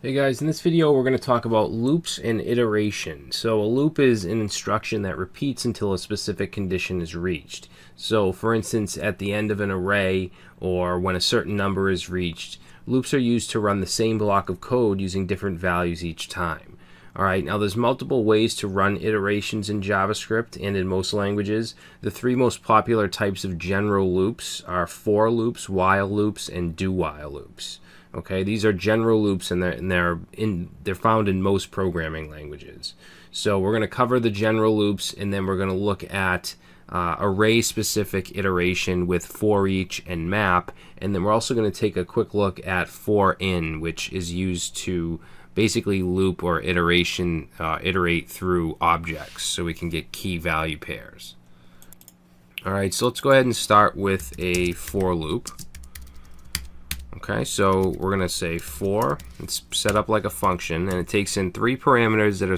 Hey guys, in this video we're going to talk about loops and iteration. So a loop is an instruction that repeats until a specific condition is reached. So for instance, at the end of an array or when a certain number is reached, loops are used to run the same block of code using different values each time. Alright, now there's multiple ways to run iterations in JavaScript and in most languages. The three most popular types of general loops are for loops, while loops, and do while loops. Okay, these are general loops and they're found in most programming languages. So we're going to cover the general loops and then we're going to look at array specific iteration with for each and map, and then we're also going to take a quick look at for in, which is used to basically loop or iterate through objects so we can get key value pairs. Alright, so let's go ahead and start with a for loop. Okay, so we're going to say for, it's set up like a function, and it takes in three parameters that are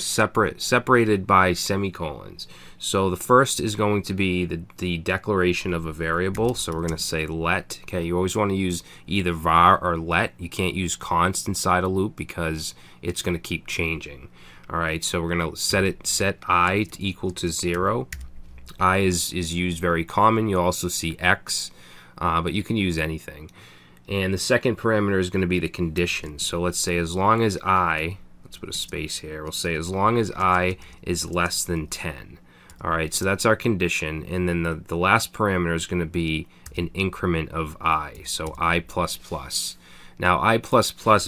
separated by semicolons. So the first is going to be the declaration of a variable, so we're going to say let. Okay, you always want to use either var or let. You can't use const inside a loop because it's going to keep changing. Alright, so we're going to set I equal to 0. I is used very common. You'll also see x, but you can use anything. And the second parameter is going to be the condition. So let's say as long as I, let's put a space here, we'll say as long as I is less than 10. Alright, so that's our condition. And then the last parameter is going to be an increment of I, so I++. Now I++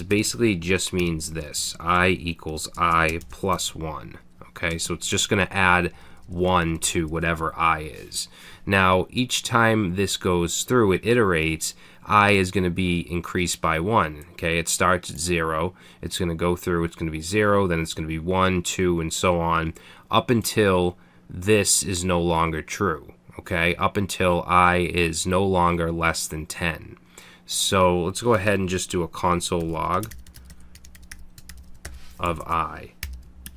basically just means this, I equals I plus 1. Okay, so it's just going to add 1 to whatever I is. Now each time this goes through, it iterates, I is going to be increased by 1. Okay, it starts at 0, it's going to go through, it's going to be 0, then it's going to be 1, 2, and so on, up until this is no longer true. Okay, up until I is no longer less than 10. So let's go ahead and just do a console log of I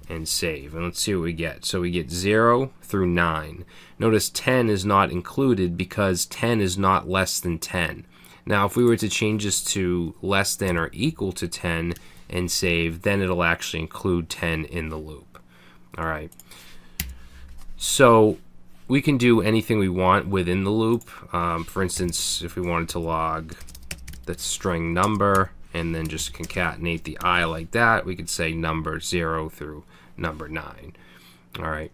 and save, and let's see what we get. So we get 0 through 9. Notice 10 is not included because 10 is not less than 10. Now if we were to change this to less than or equal to 10 and save, then it'll actually include 10 in the loop. Alright, so we can do anything we want within the loop. For instance, if we wanted to log the string number and then just concatenate the I like that, we could say number 0 through number 9. Alright,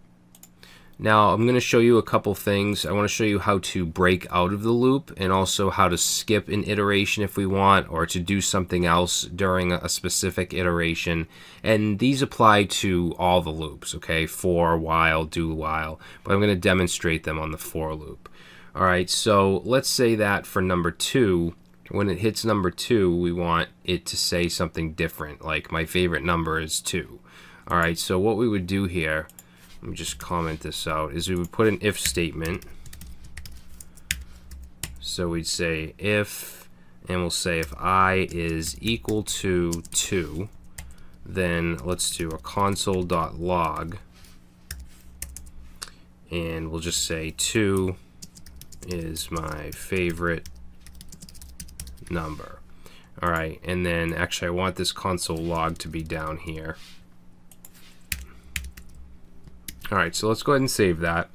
now I'm going to show you a couple things. I want to show you how to break out of the loop and also how to skip an iteration if we want, or to do something else during a specific iteration. And these apply to all the loops, okay? For, while, do while, but I'm going to demonstrate them on the for loop. Alright, so let's say that for number 2, when it hits number 2, we want it to say something different, like my favorite number is 2. Alright, so what we would do here, let me just comment this out, is we would put an if statement. So we'd say if, and we'll say if I is equal to 2, then let's do a console.log, and we'll just say 2 is my favorite number. Alright, and then actually I want this console log to be down here. Alright, so let's go ahead and save that.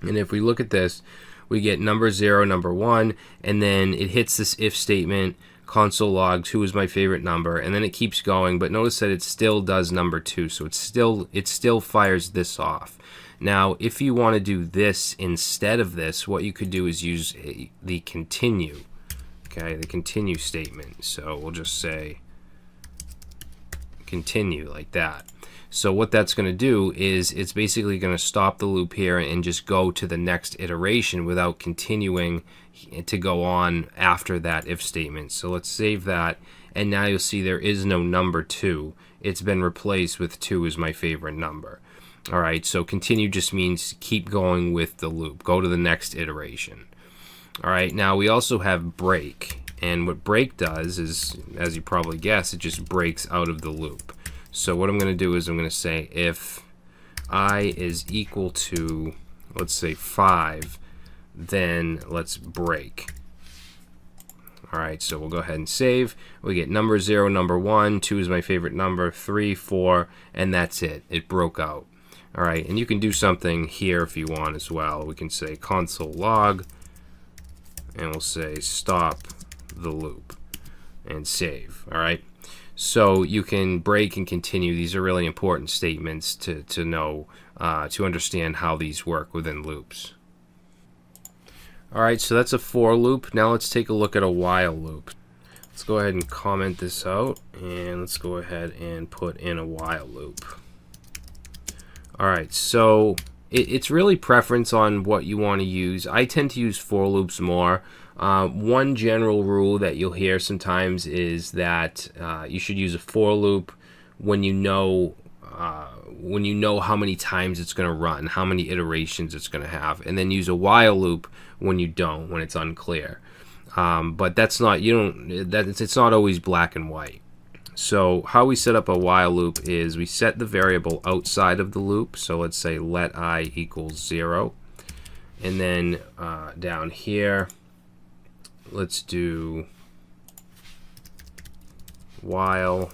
And if we look at this, we get number 0, number 1, and then it hits this if statement, console log 2 is my favorite number, and then it keeps going, but notice that it still does number 2, so it still fires this off. Now, if you want to do this instead of this, what you could do is use the continue. Okay, the continue statement. So we'll just say continue like that. So what that's going to do is it's basically going to stop the loop here and just go to the next iteration without continuing to go on after that if statement. So let's save that, and now you'll see there is no number 2. It's been replaced with 2 is my favorite number. Alright, so continue just means keep going with the loop. Go to the next iteration. Alright, now we also have break, and what break does is, as you probably guessed, it just breaks out of the loop. So what I'm going to do is I'm going to say if I is equal to, let's say 5, then let's break. All right, so we'll go ahead and save. We get number 0, number 1, 2 is my favorite number, 3, 4, and that's it. It broke out. All right, and you can do something here if you want as well. We can say console log, and we'll say stop the loop and save. All right, so you can break and continue. These are really important statements to know, to understand how these work within loops. All right, so that's a for loop. Now let's take a look at a while loop. Let's go ahead and comment this out, and let's go ahead and put in a while loop. All right, so it's really preference on what you want to use. I tend to use for loops more. One general rule that you'll hear sometimes is that you should use a for loop when you know how many times it's going to run, how many iterations it's going to have, and then use a while loop when you don't, when it's unclear. But that's not, it's not always black and white. So how we set up a while loop is we set the variable outside of the loop. So let's say let I equals 0. And then down here, let's do while,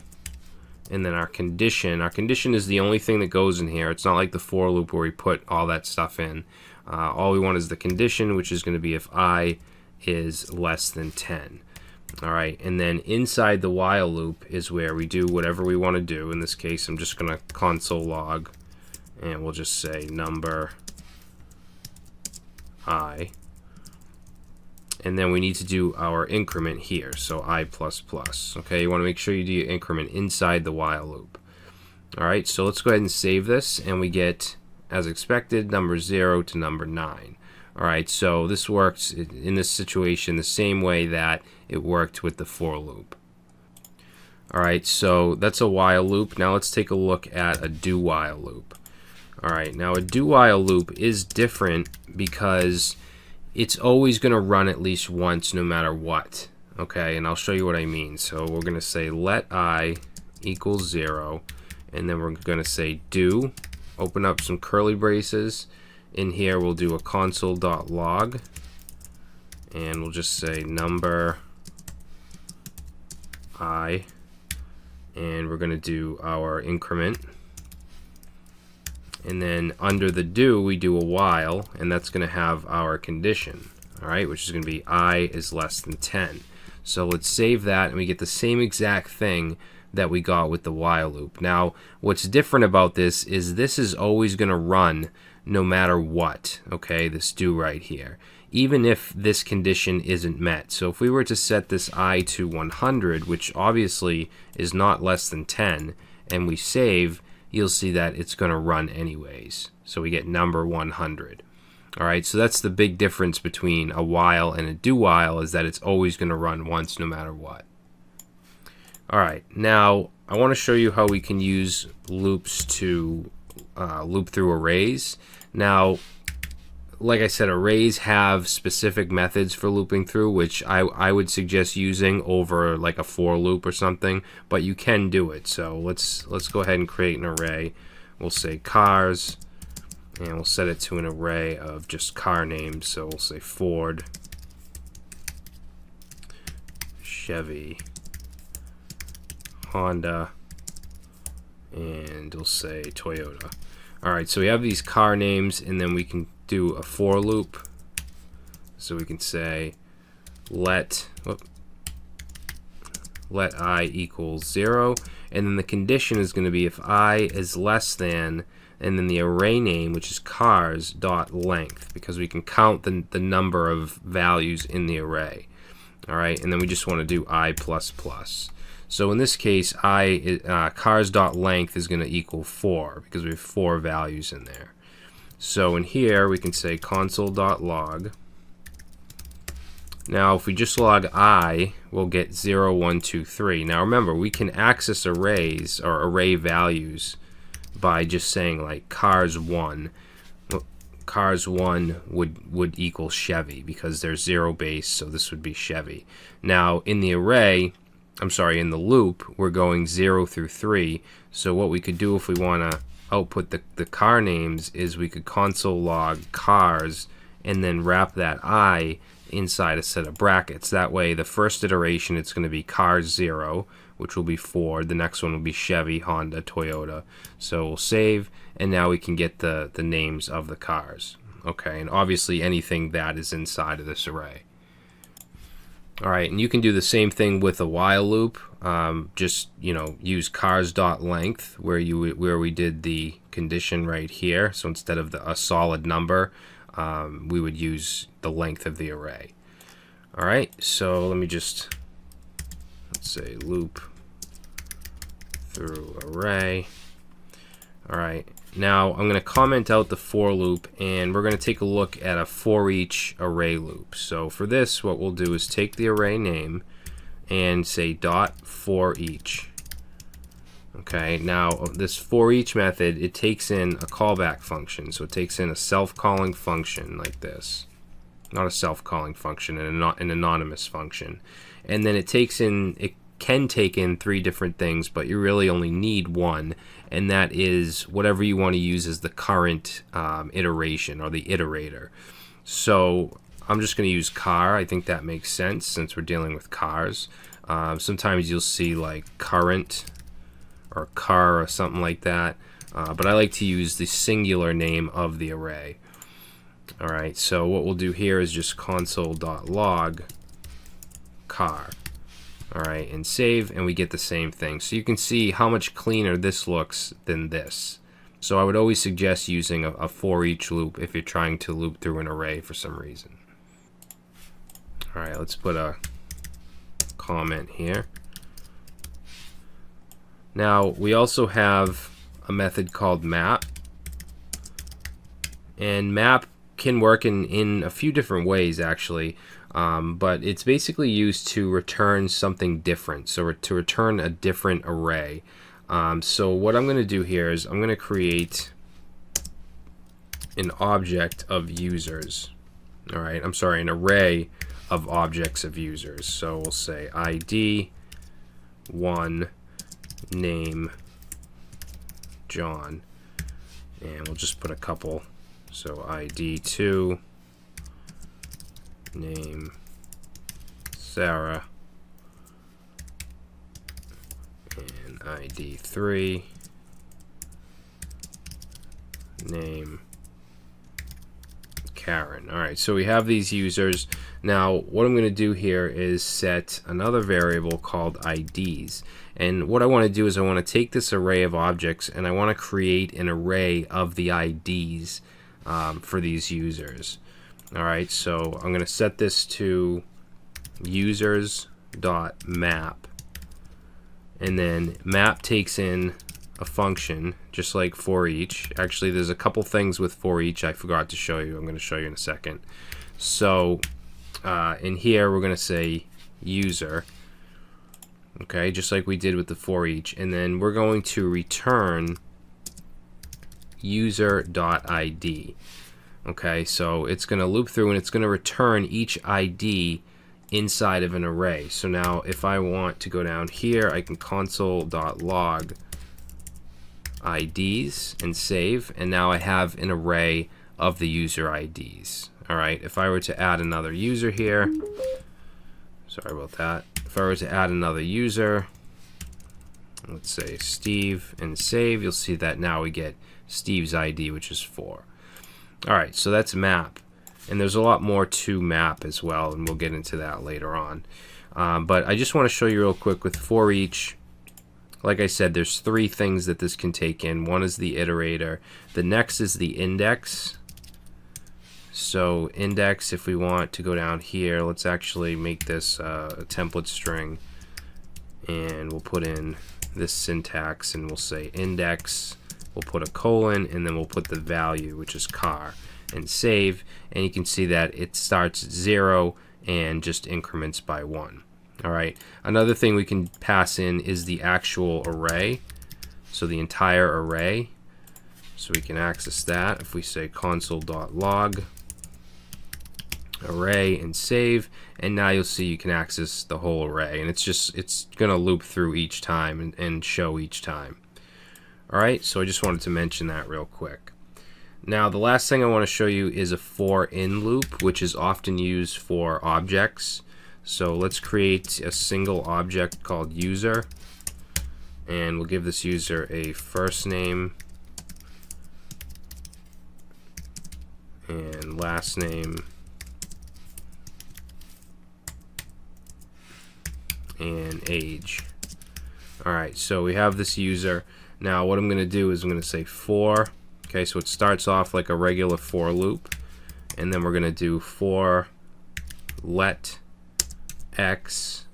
and then our condition. Our condition is the only thing that goes in here. It's not like the for loop where we put all that stuff in. All we want is the condition, which is going to be if I is less than 10. All right, and then inside the while loop is where we do whatever we want to do. In this case, I'm just going to console log, and we'll just say number I. And then we need to do our increment here, so I++. Okay, you want to make sure you do your increment inside the while loop. All right, so let's go ahead and save this, and we get, as expected, number 0 to number 9. All right, so this works in this situation the same way that it worked with the for loop. All right, so that's a while loop. Now let's take a look at a do while loop. All right, now a do while loop is different because it's always going to run at least once no matter what. Okay, and I'll show you what I mean. So we're going to say let I equals 0, and then we're going to say do, open up some curly braces. In here we'll do a console.log, and we'll just say number I, and we're going to do our increment. And then under the do, we do a while, and that's going to have our condition, all right, which is going to be I is less than 10. So let's save that, and we get the same exact thing that we got with the while loop. Now, what's different about this is always going to run no matter what, okay, this do right here, even if this condition isn't met. So if we were to set this I to 100, which obviously is not less than 10, and we save, you'll see that it's going to run anyways. So we get number 100. All right, so that's the big difference between a while and a do while, is that it's always going to run once no matter what. All right, now I want to show you how we can use loops to loop through arrays. Now, like I said, arrays have specific methods for looping through, which I would suggest using over like a for loop or something, but you can do it. So let's go ahead and create an array. We'll say cars, and we'll set it to an array of just car names. So we'll say Ford, Chevy, Honda, and we'll say Toyota. All right, so we have these car names, and then we can do a for loop. So we can say let I equals 0, and then the condition is going to be if I is less than, and then the array name, which is cars dot length, because we can count the number of values in the array. All right, and then we just want to do I++. So in this case, cars.length is going to equal 4 because we have 4 values in there. So in here, we can say console.log. Now, if we just log I, we'll get 0, 1, 2, 3. Now remember, we can access arrays or array values by just saying like cars1. Cars1 would equal Chevy because there's 0 base, so this would be Chevy. Now in the array, in the loop, we're going 0 through 3. So what we could do if we want to output the car names is we could console log cars and then wrap that I inside a set of brackets. That way the first iteration it's going to be cars 0, which will be Ford. The next one will be Chevy, Honda, Toyota. So we'll save, and now we can get the names of the cars. Okay, and obviously anything that is inside of this array. Alright, and you can do the same thing with a while loop. Just, use cars.length where we did the condition right here. So instead of a solid number, we would use the length of the array. Alright, so let's say loop through array. Alright, now I'm going to comment out the for loop, and we're going to take a look at a for each array loop. So for this, what we'll do is take the array name and say dot for each. Okay, now this for each method, it takes in a callback function. So it takes in a self-calling function like this. Not a self-calling function, an anonymous function. And then it can take in 3 different things, but you really only need one, and that is whatever you want to use as the current iteration or the iterator. So I'm just going to use car. I think that makes sense since we're dealing with cars. Sometimes you'll see like current or car or something like that, but I like to use the singular name of the array. Alright, so what we'll do here is just console.log car. Alright, and save, and we get the same thing. So you can see how much cleaner this looks than this. So I would always suggest using a for each loop if you're trying to loop through an array for some reason. Alright, let's put a comment here. Now, we also have a method called map. And map can work in a few different ways, actually. But it's basically used to return something different, so to return a different array. So what I'm going to do here is I'm going to create an object of users. All right, I'm sorry, an array of objects of users. So we'll say ID 1 name John, and we'll just put a couple. So ID 2 name Sarah, and ID 3 name Karen. Alright, so we have these users. Now what I'm going to do here is set another variable called IDs, and what I want to do is I want to take this array of objects and I want to create an array of the IDs for these users. Alright, so I'm going to set this to users.map, and then map takes in a function just like for each. Actually, there's a couple things with for each I forgot to show you. I'm going to show you in a second. So in here we're going to say user, okay, just like we did with the for each, and then we're going to return user.id. Okay, so it's going to loop through and it's going to return each ID inside of an array. So now if I want to go down here, I can console.log IDs and save, and now I have an array of the user IDs. Alright, if I were to add another user here, sorry about that, if I were to add another user, let's say Steve, and save, you'll see that now we get Steve's ID, which is 4. Alright, so that's map, and there's a lot more to map as well, and we'll get into that later on. But I just want to show you real quick with for each. Like I said, there's 3 things that this can take in. One is the iterator. The next is the index. So index, if we want to go down here, let's actually make this a template string, and we'll put in this syntax, and we'll say index. We'll put a colon, and then we'll put the value, which is car, and save, and you can see that it starts at 0 and just increments by 1. Alright, another thing we can pass in is the actual array, so the entire array, so we can access that if we say console.log array and save, and now you'll see you can access the whole array, and it's gonna loop through each time and show each time. Alright, so I just wanted to mention that real quick. Now the last thing I want to show you is a for in loop, which is often used for objects. So let's create a single object called user, and we'll give this user a first name and last name and age. Alright, so we have this user. Now what I'm going to do is I'm going to say for. Okay, so it starts off like a regular for loop, and then we're going to do for let x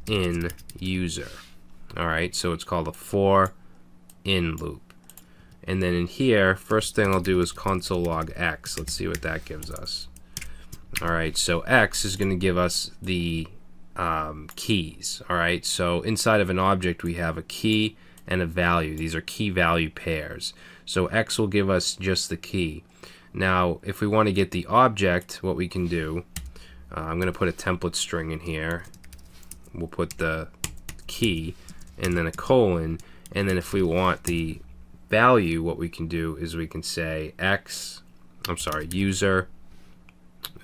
in user. Alright, so it's called a for in loop. And then in here, first thing I'll do is console log x. Let's see what that gives us. Alright, so x is going to give us the keys. Alright, so inside of an object we have a key and a value. These are key value pairs. So x will give us just the key. Now if we want to get the object, what we can do, I'm going to put a template string in here. We'll put the key and then a colon, and then if we want the value, what we can do is we can say user,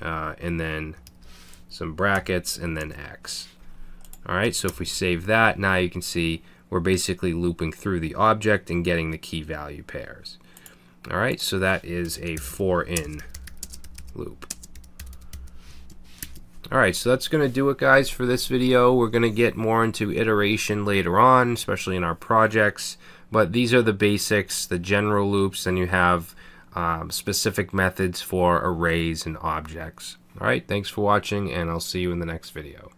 and then some brackets and then x. Alright, so if we save that, now you can see we're basically looping through the object and getting the key value pairs. Alright, so that is a for in loop. Alright, so that's going to do it, guys, for this video. We're going to get more into iteration later on, especially in our projects, but these are the basics, the general loops, and you have specific methods for arrays and objects. Alright, thanks for watching, and I'll see you in the next video.